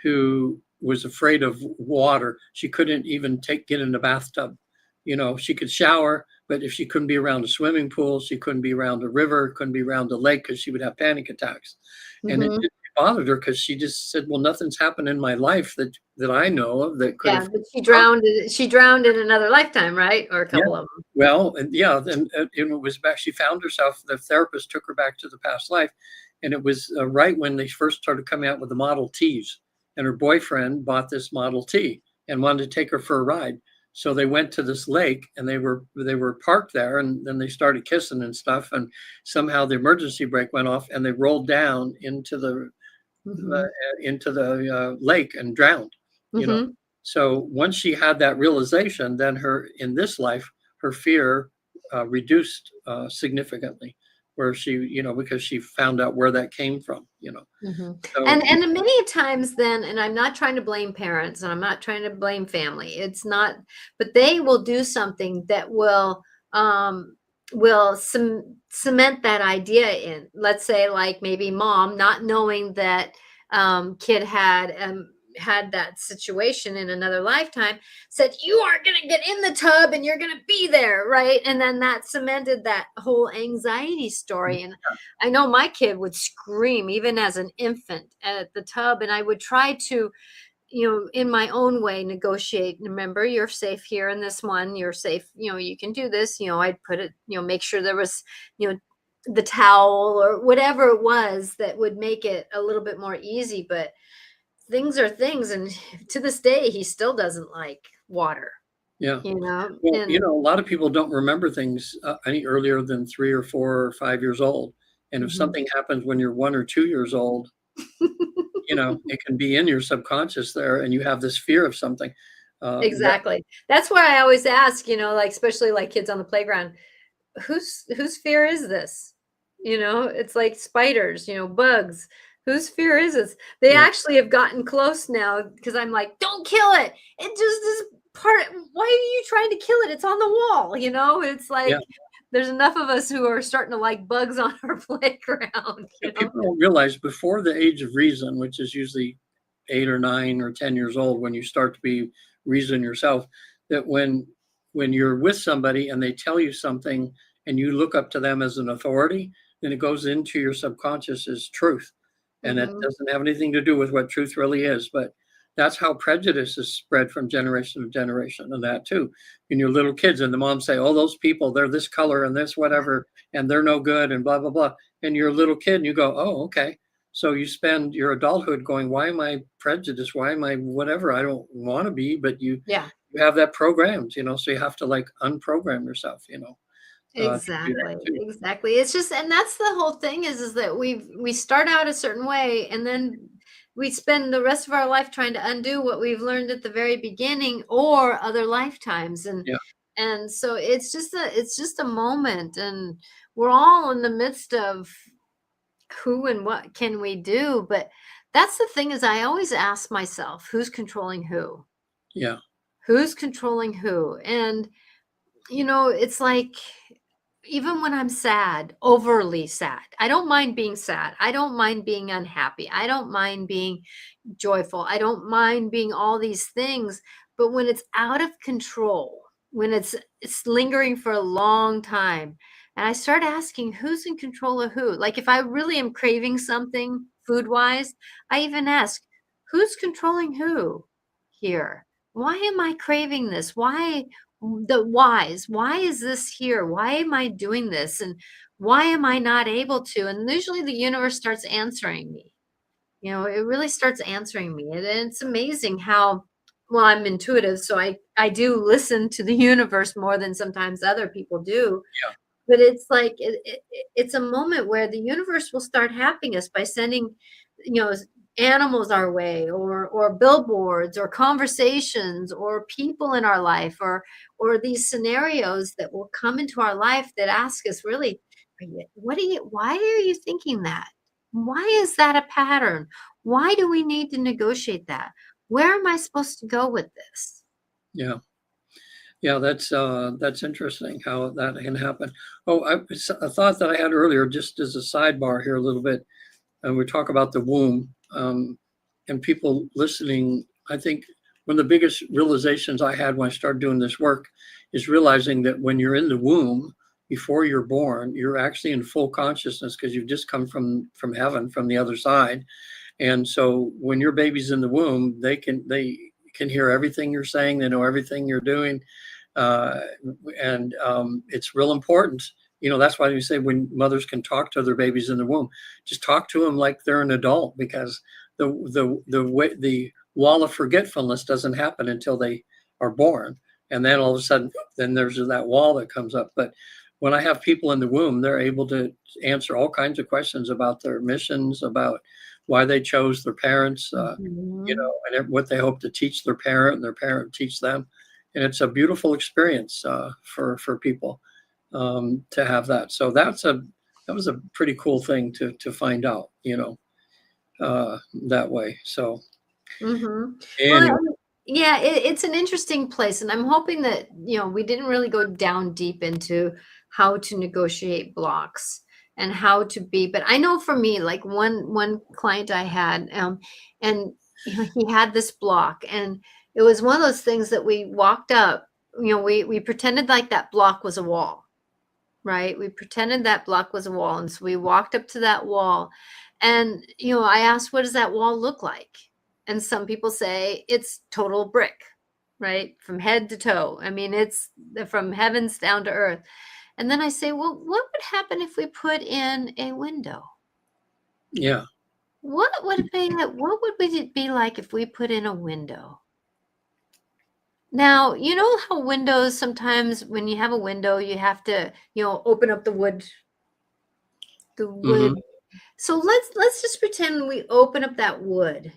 who was afraid of water. She couldn't even get in the bathtub. She could shower, but if she couldn't be around a swimming pool, she couldn't be around a river, couldn't be around a lake because she would have panic attacks. And Mhm. it bothered her because she just said, "Well, nothing's happened in my life that I know of that could Yeah, have." but she drowned in another lifetime, right? Or a Yeah. couple of them. Well, and yeah, and it was back. She found herself. The therapist took her back to the past life, and it was right when they first started coming out with the Model Ts. And her boyfriend bought this Model T and wanted to take her for a ride. So they went to this lake, and they were parked there, and then they started kissing and stuff. And somehow the emergency brake went off, and they rolled down into Mhm. the lake and drowned. You know, Mhm. so once she had that realization, then in this life, her fear reduced significantly, where because she found out where that came from. Mhm. So And many times then, and I'm not trying to blame parents, and I'm not trying to blame family. It's not, but they will do something that will cement that idea in. Let's say, like, maybe mom, not knowing that kid had that situation in another lifetime, said, "You are going to get in the tub and you're going to be there," right? And then that cemented that whole anxiety story. And I know my kid would scream even as an infant at the tub, and I would try to, in my own way, negotiate. Remember, you're safe here in this one. You're safe. You can do this. I'd put it, make sure there was, you know, the towel or whatever it was that would make it a little bit more easy. But things are things. And to this day, he still doesn't like water, Yeah. Well, and a lot of people don't remember things any earlier than 3 or 4 or 5 years old. And if Mhm. something happens when you're 1 or 2 years old, it can be in your subconscious there, and you have this fear of something. That Exactly. That's why I always ask, like, especially like kids on the playground, whose fear is this? It's like spiders, bugs. Whose fear is this? They Yeah, actually have gotten close now because I'm like, don't kill it. It just is part. Why are you trying to kill it? It's on the wall, It's yeah. like there's enough of us who are starting to like bugs on our playground, And people don't realize before the age of reason, which is usually 8 or 9 or 10 years old, when you start to be reason yourself, that when you're with somebody and they tell you something and you look up to them as an authority, then it goes into your subconscious as truth. And it Hmm. doesn't have anything to do with what truth really is. But that's how prejudice is spread from generation to generation, and that too. And your little kids and the mom say, oh, those people, they're this color and this whatever, and they're no good and blah, blah, blah. And you're a little kid and you go, oh, okay. So you spend your adulthood going, why am I prejudiced? Why am I whatever? I don't want to be, but Yeah. you have that programmed, so you have to like unprogram yourself, to do that Exactly, too. exactly. It's just, and that's the whole thing is that we start out a certain way and then we spend the rest of our life trying to undo what we've learned at the very beginning or other lifetimes. And Yeah, and so it's just a moment, and we're all in the midst of who and what can we do. But that's the thing is I always ask myself, who's controlling who? yeah, Who's controlling who? And it's like even when I'm sad, overly sad, I don't mind being sad. I don't mind being unhappy. I don't mind being joyful. I don't mind being all these things. But when it's out of control, when it's lingering for a long time, and I start asking who's in control of who. Like if I really am craving something food wise, I even ask who's controlling who here. Why am I craving this? The whys? Why is this here? Why am I doing this? And why am I not able to? And usually the universe starts answering me. It really starts answering me. And it's amazing how, well, I'm intuitive, so I do listen to the universe more than sometimes other people do. yeah, But it's like it's a moment where the universe will start helping us by sending, you know, animals our way, or billboards, or conversations, or people in our life, or these scenarios that will come into our life that ask us really, why are you thinking that? Why is that a pattern? Why do we need to negotiate that? Where am I supposed to go with this? yeah. Yeah, that's interesting how that can happen. Oh, it's a thought that I had earlier, just as a sidebar here a little bit, and we talk about the womb, and people listening. I think one of the biggest realizations I had when I started doing this work is realizing that when you're in the womb, before you're born, you're actually in full consciousness because you've just come from heaven, from the other side. And so when your baby's in the womb, they can hear everything you're saying. They know everything you're doing, uh, and it's real important. That's why we say when mothers can talk to their babies in the womb, just talk to them like they're an adult, because the wall of forgetfulness doesn't happen until they are born, and then all of a sudden, then there's that wall that comes up. But when I have people in the womb, they're able to answer all kinds of questions about their missions, about why they chose their parents, Mhm. and what they hope to teach their parent, and their parent teach them. And it's a beautiful experience for people to have that. So that was a pretty cool thing to find out, that way. So Mhm. Well, anyway, yeah, it's an interesting place, and I'm hoping that, we didn't really go down deep into how to negotiate blocks and how to be, but I know for me, like one client I had, and he had this block, and it was one of those things that we walked up, we pretended like that block was a wall, right? We pretended that block was a wall, and so we walked up to that wall, and I asked, what does that wall look like? And some people say it's total brick, right? From head to toe. I mean, it's from heavens down to earth. And then I say, well, what would happen if we put in a window? Yeah. What would it be like if we put in a window? Now, you know how windows sometimes when you have a window, you have to, open up the wood. The wood. Hmm. So let's just pretend we open up that wood.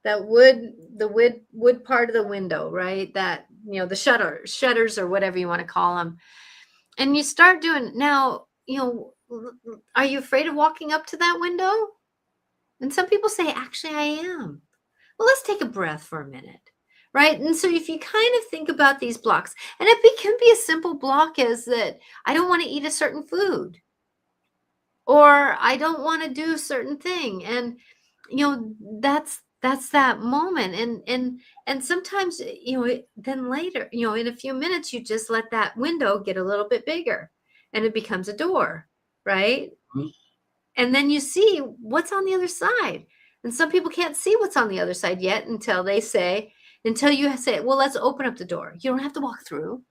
That wood, the wood part of the window, right? That, the shutters or whatever you want to call them. And you start doing now, are you afraid of walking up to that window? And some people say, actually, I am. Well, let's take a breath for a minute, right? And so if you kind of think about these blocks, and it can be a simple block as that I don't want to eat a certain food, or I don't want to do a certain thing. And, that's that moment. And sometimes, then later, in a few minutes, you just let that window get a little bit bigger and it becomes a door, right? And then you see what's on the other side. And some people can't see what's on the other side yet until you say, well, let's open up the door. You don't have to walk through.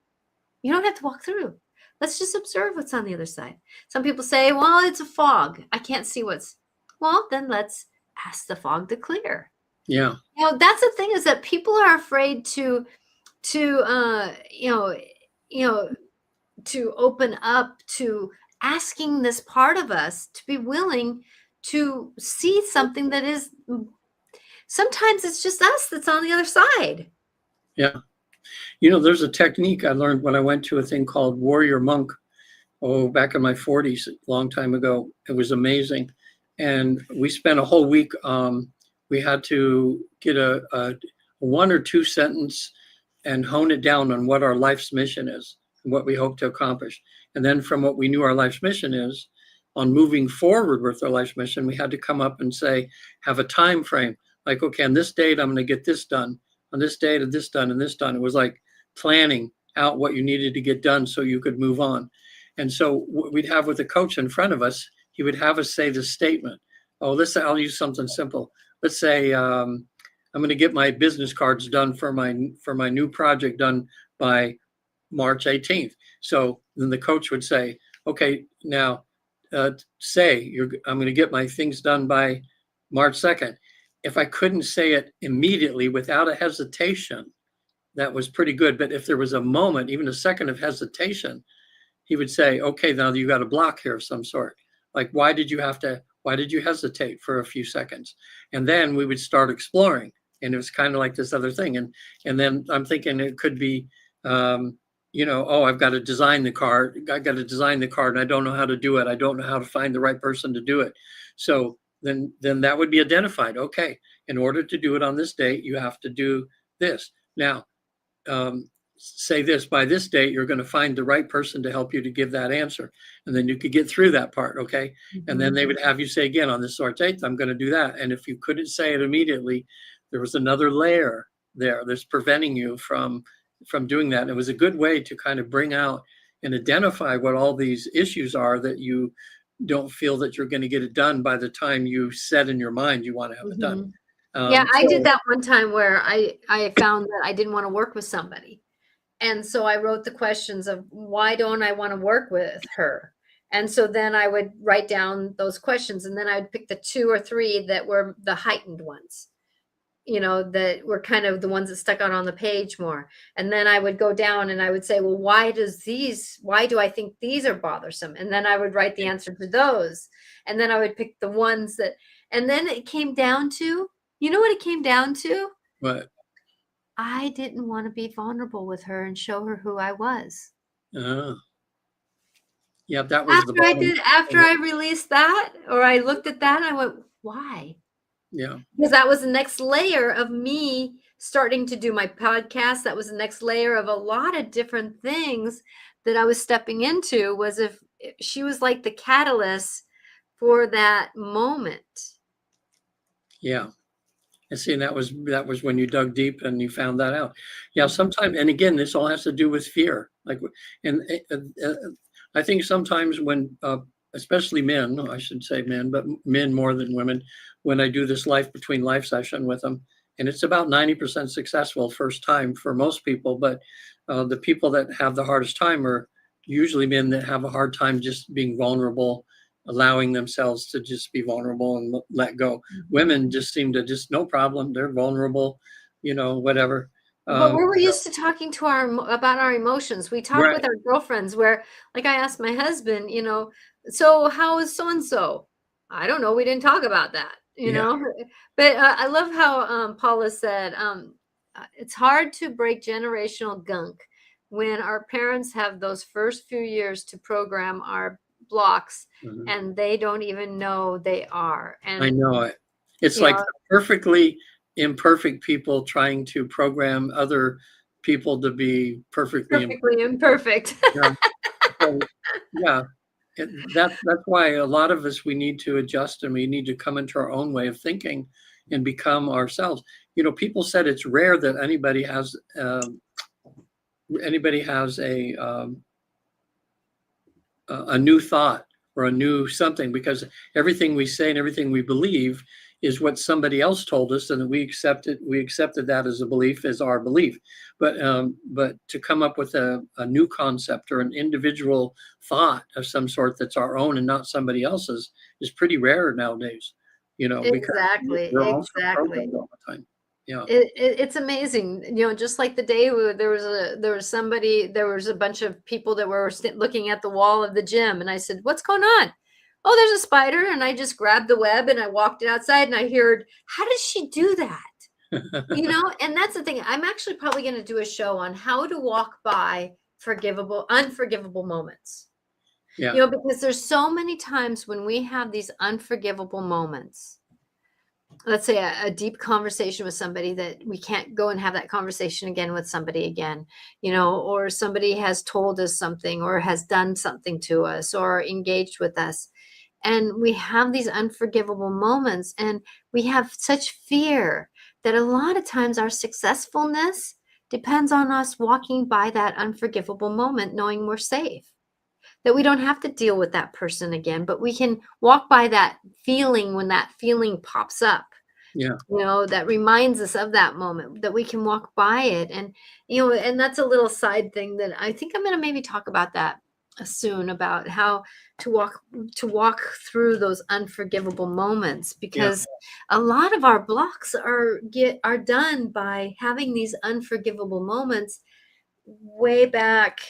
You don't have to walk through. Let's just observe what's on the other side. Some people say, well, it's a fog. I can't see well, then let's ask the fog to clear. Yeah. That's the thing, is that people are afraid to open up to asking this part of us to be willing to see something that is, sometimes it's just us that's on the other side. Yeah. There's a technique I learned when I went to a thing called Warrior Monk, back in my 40s, a long time ago. It was amazing. And we spent a whole week. We had to get a 1 or 2 sentence and hone it down on what our life's mission is and what we hope to accomplish. And then from what we knew our life's mission is, on moving forward with our life's mission, we had to come up and say, have a time frame. Like, okay, on this date, I'm going to get this done. On this date, this done, and this done. It was like planning out what you needed to get done so you could move on. And so we'd have with the coach in front of us, he would have us say this statement. I'll use something simple. Let's say I'm going to get my business cards done for my new project done by March 18th. So then the coach would say, okay, now I'm going to get my things done by March 2nd. If I couldn't say it immediately without a hesitation, that was pretty good. But if there was a moment, even a second of hesitation, he would say, okay, now you got a block here of some sort. Like, why did you hesitate for a few seconds? And then we would start exploring. And it was kind of like this other thing. And then I'm thinking it could be, I've got to design the card. I got to design the card and I don't know how to do it. I don't know how to find the right person to do it. So then that would be identified. Okay, in order to do it on this date, you have to do this. Now, say this, by this date, you're going to find the right person to help you to give that answer. And then you could get through that part, okay? Mm-hmm. And then they would have you say again, on this sort date, I'm going to do that. And if you couldn't say it immediately, there was another layer there that's preventing you from doing that. And it was a good way to kind of bring out and identify what all these issues are that you don't feel that you're going to get it done by the time you set in your mind you want to have it done. I did that one time where I found that I didn't want to work with somebody. And so I wrote the questions of, why don't I want to work with her? And so then I would write down those questions, and then I would pick the 2 or 3 that were the heightened ones, that were kind of the ones that stuck out on the page more. And then I would go down and I would say, well, why do I think these are bothersome? And then I would write the answer to those. And then I would pick the ones and then it came down to, you know what it came down to? What? I didn't want to be vulnerable with her and show her who I was. Yeah, that was after I released that, or I looked at that, I went, why? Yeah. Because that was the next layer of me starting to do my podcast. That was the next layer of a lot of different things that I was stepping into, was if she was like the catalyst for that moment. Yeah. And see, that was when you dug deep and you found that out. Yeah, sometimes, and again, this all has to do with fear. I think sometimes when, especially men, I should say men, but men more than women, when I do this life between life session with them, and it's about 90% successful first time for most people. But the people that have the hardest time are usually men that have a hard time just being vulnerable, allowing themselves to just be vulnerable and let go. Women just seem to just no problem. They're vulnerable, whatever. But we're used to talking to about our emotions. We talk Right. with our girlfriends where, like, I asked my husband, so how is so and so? I don't know. We didn't talk about that, Yeah. But I love how Paula said, it's hard to break generational gunk when our parents have those first few years to program our blocks, Mhm. and they don't even know they are. I And know it. It's you like know, perfectly imperfect people trying to program other people to be perfectly perfectly imperfect. imperfect. Yeah. So, yeah. That's why a lot of us, we need to adjust and we need to come into our own way of thinking and become ourselves. People said it's rare that anybody has a new thought or a new something, because everything we say and everything we believe is what somebody else told us, and we accepted that as a belief, as our belief. But to come up with a new concept or an individual thought of some sort that's our own and not somebody else's is pretty rare nowadays, because Exactly, we're also exactly. programmed all the time. Yeah. It's amazing, just like the day where there was a bunch of people that were looking at the wall of the gym, and I said, "What's going on?" "Oh, there's a spider," and I just grabbed the web and I walked it outside, and I heard, "How does she do that?" And that's the thing. I'm actually probably going to do a show on how to walk by unforgivable moments. Yeah. Because there's so many times when we have these unforgivable moments, let's say a deep conversation with somebody that we can't go and have that conversation again with somebody again, or somebody has told us something or has done something to us or engaged with us. And we have these unforgivable moments and we have such fear that a lot of times our successfulness depends on us walking by that unforgivable moment, knowing we're safe, that we don't have to deal with that person again, but we can walk by that feeling when that feeling pops up, Yeah. that reminds us of that moment, that we can walk by it. And that's a little side thing that I think I'm going to maybe talk about that soon, about how to walk through those unforgivable moments, Yeah. because a lot of our blocks are done by having these unforgivable moments way back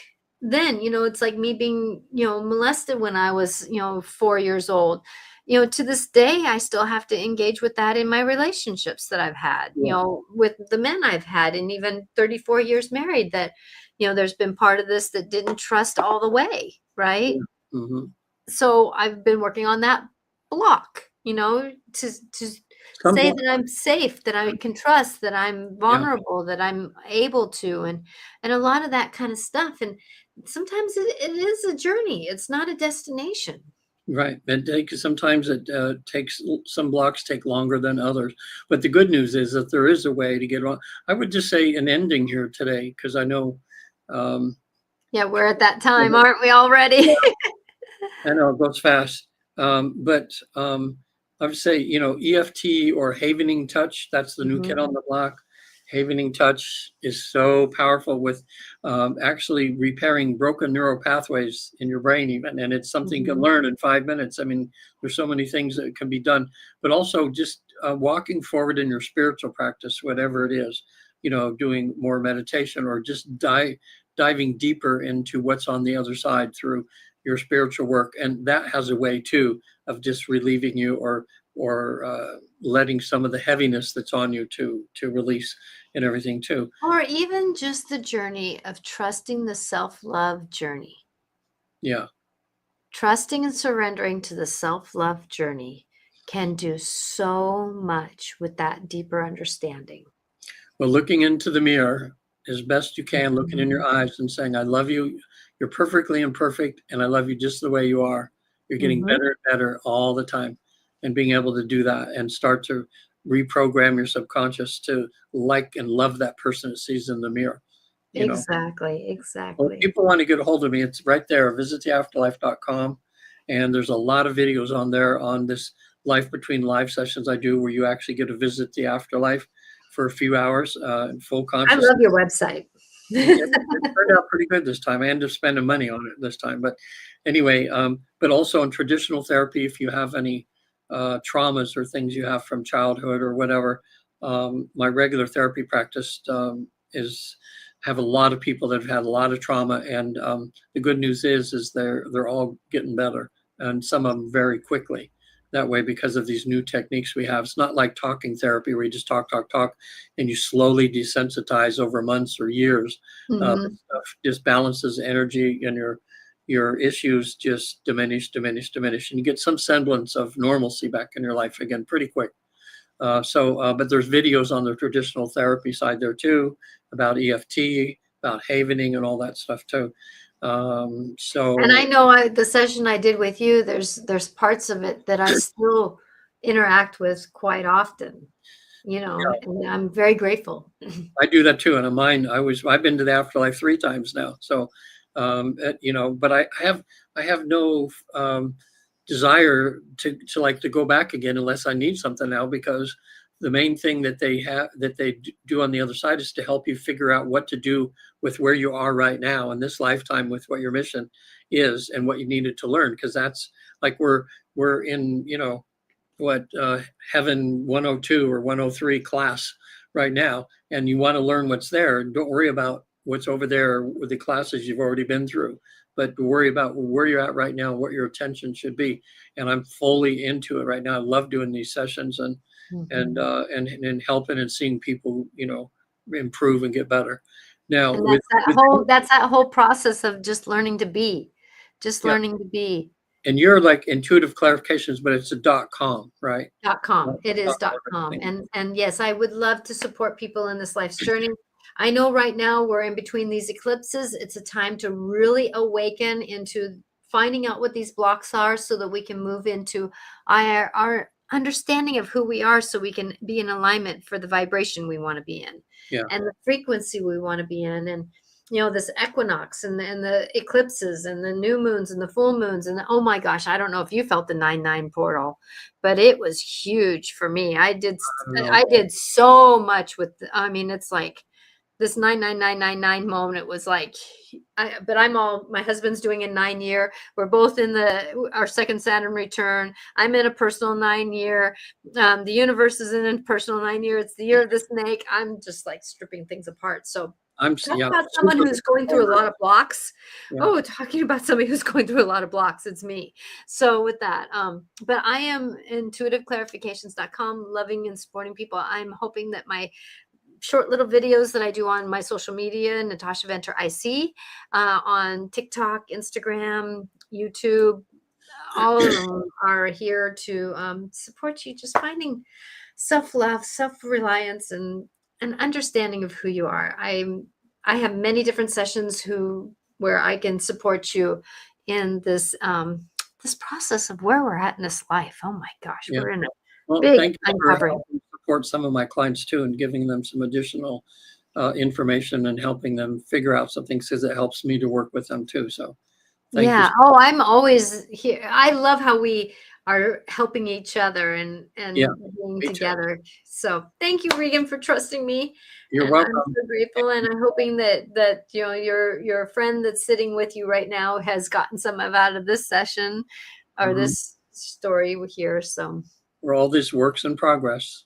then. It's like me being molested when I was 4 years old. To this day I still have to engage with that in my relationships that I've had, Yeah. with the men I've had, and even 34 years married, that there's been part of this that didn't trust all the way, right? Yeah. Hmm. So I've been working on that block, to Some say people, that I'm safe, that I can trust, that I'm yeah. vulnerable, that I'm able to, and a lot of that kind of stuff. And sometimes it is a journey. It's not a destination. Right. Sometimes it takes, some blocks take longer than others. But the good news is that there is a way to get on. I would just say an ending here today, because I know, um, Yeah, we're at that time, aren't we already? I know it goes fast. I would say, EFT or havening touch, that's the new kid Mhm, on the block. Havening touch is so powerful with actually repairing broken neural pathways in your brain, even. And it's something you can mhm. learn in 5 minutes. I mean, there's so many things that can be done, but also just walking forward in your spiritual practice, whatever it is, doing more meditation or just diving deeper into what's on the other side through your spiritual work, and that has a way too of just relieving you or letting some of the heaviness that's on you to release and everything too. Or even just the journey of trusting the self-love journey. Yeah. Trusting and surrendering to the self-love journey can do so much with that deeper understanding. Well, looking into the mirror as best you can, looking in Mhm. your eyes and saying, I love you. You're perfectly imperfect, and I love you just the way you are. You're getting Mhm. better and better all the time. And being able to do that and start to reprogram your subconscious to like and love that person that sees in the mirror, you know. Exactly, Well, if exactly. people want to get a hold of me, it's right there, visittheafterlife.com. And there's a lot of videos on there on this life between life sessions I do where you actually get to visit the afterlife for a few hours in full I consciousness. love your website. It turned out pretty good this time. I ended up spending money on it this time. But anyway, but also in traditional therapy, if you have any traumas or things you have from childhood or whatever, my regular therapy practice is have a lot of people that have had a lot of trauma, and the good news is they're all getting better, and some of them very quickly. That way, because of these new techniques we have, it's not like talking therapy where you just talk, and you slowly desensitize over months or years. Mhm. Stuff just balances energy, and your issues just diminish, and you get some semblance of normalcy back in your life again pretty quick. But there's videos on the traditional therapy side there too, about EFT, about havening, and all that stuff too. And I know the session I did with you, there's parts of it that I still interact with quite often, and I'm very grateful. I do that too, and I've been to the afterlife 3 times now. So, but I have no desire to go back again unless I need something now, because the main thing that they do on the other side is to help you figure out what to do with where you are right now in this lifetime, with what your mission is and what you needed to learn, because that's like we're in heaven 102 or 103 class right now, and you want to learn what's there. Don't worry about what's over there with the classes you've already been through, but worry about where you're at right now, what your attention should be. And I'm fully into it right now. I love doing these sessions and helping and seeing people, improve and get better. Now, And that's that whole process of just learning to be, yeah. learning to be. And you're like intuitive clarifications, but it's a .com, right? .com. It is .com. And yes, I would love to support people in this life's journey. I know right now we're in between these eclipses. It's a time to really awaken into finding out what these blocks are, so that we can move into our understanding of who we are, so we can be in alignment for the vibration we want to be in, and the frequency we want to be in. And this equinox and the eclipses and the new moons and the full moons, and oh my gosh, I don't know if you felt the 9/9 portal, but it was huge for me. I did so much with it's like this 99999 moment. It was like, my husband's doing a 9-year. We're both in our second Saturn return. I'm in a personal 9-year. The universe is in a personal 9-year. It's the year of the snake. I'm just like stripping things apart. So talk about someone who's going through a lot of blocks. Talking about somebody who's going through a lot of blocks, it's me. So with that, but I am intuitiveclarifications.com, loving and supporting people. I'm hoping that my short little videos that I do on my social media, Natasha Venter IC, on TikTok, Instagram, YouTube, all of them are here to support you, just finding self-love, self-reliance, and an understanding of who you are. I have many different sessions where I can support you in this this process of where we're at in this life. Oh my gosh, we're in a big uncovering. Support some of my clients too, and giving them some additional information and helping them figure out some things, because it helps me to work with them too. So thank you. Oh, I'm always here. I love how we are helping each other and being together. Too. So thank you, Regan, for trusting me. You're welcome. I'm so grateful, and I'm hoping that your friend that's sitting with you right now has gotten some out of this session or this story here. So we're all these works in progress.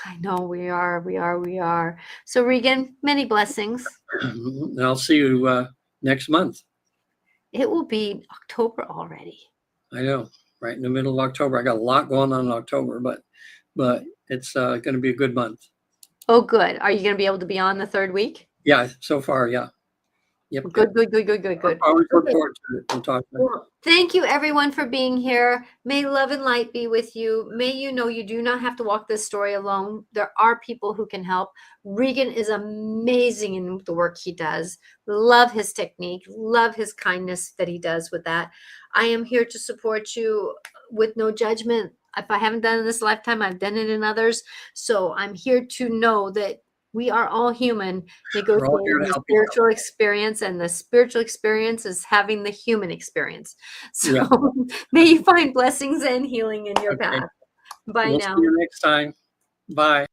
I know we are. So Regan, many blessings. And I'll see you next month. It will be October already. I know, right in the middle of October. I got a lot going on in October, but it's going to be a good month. Oh, good. Are you going to be able to be on the 3rd week? Yeah, so far, yeah. Yep. Good. I always look forward to it and talk to Well, thank you, everyone, for being here. May love and light be with you. May you know you do not have to walk this story alone. There are people who can help. Regan is amazing in the work he does. Love his technique. Love his kindness that he does with that. I am here to support you with no judgment. If I haven't done it in this lifetime, I've done it in others. So I'm here to know that we are all human. They go through the spiritual experience, and the spiritual experience is having the human experience. So may you find blessings and healing in your path. Bye now. See you next time. Bye.